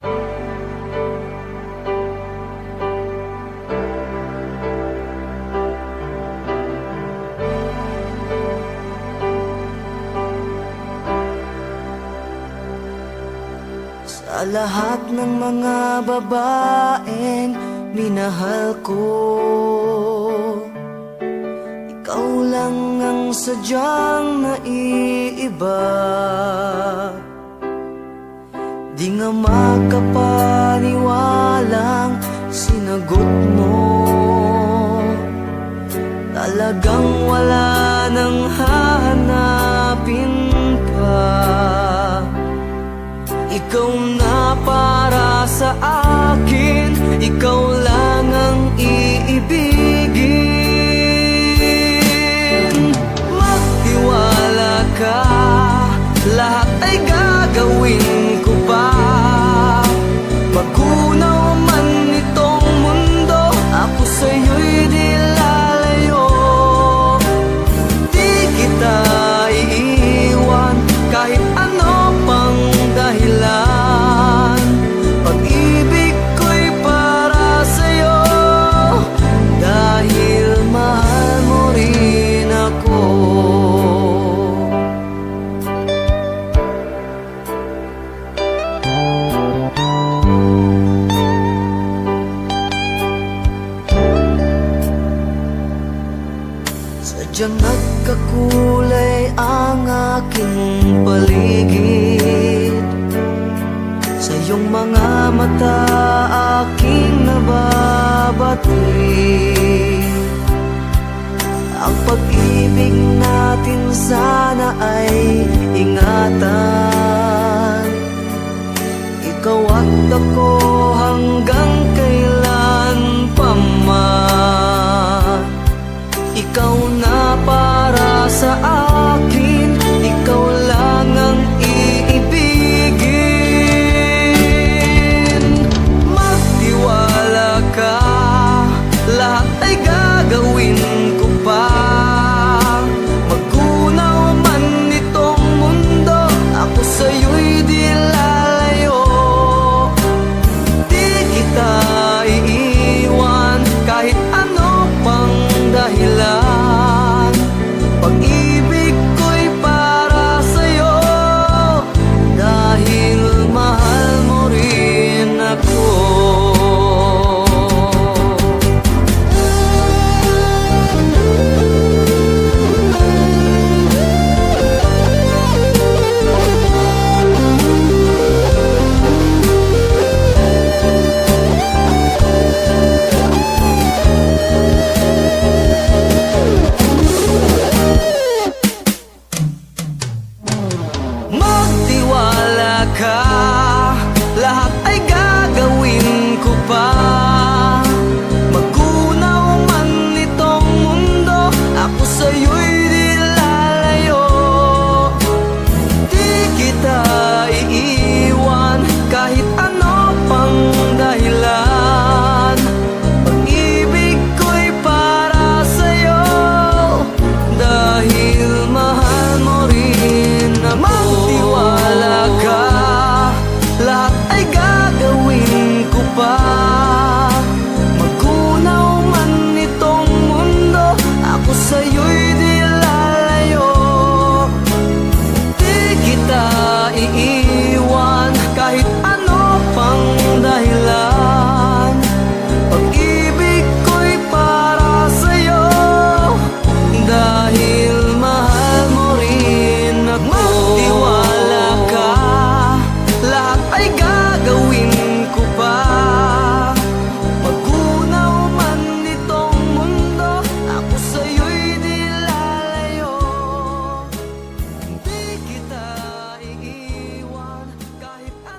Sa lahat ng mga babaeng minahal ko, ikaw lang ang sadyang naiiba. Di nga makapaniwalang sinagot mo, talagang wala nang hahanapin pa. Ikaw na para sa akin, ikaw lang ang iibigin. Magtiwala ka, lahat ay gagawin ko pa. Magunaw man itong mundo, ako sa'yo'y di lalayo. Di kita iiwan kahit ano pang dahilan. Pag-ibig ko'y para sa'yo, dahil mahal mo rin ako. Sadyang nagkakulay ang aking paligid, sa iyong mga mata aking nababati. Ang pag-ibig na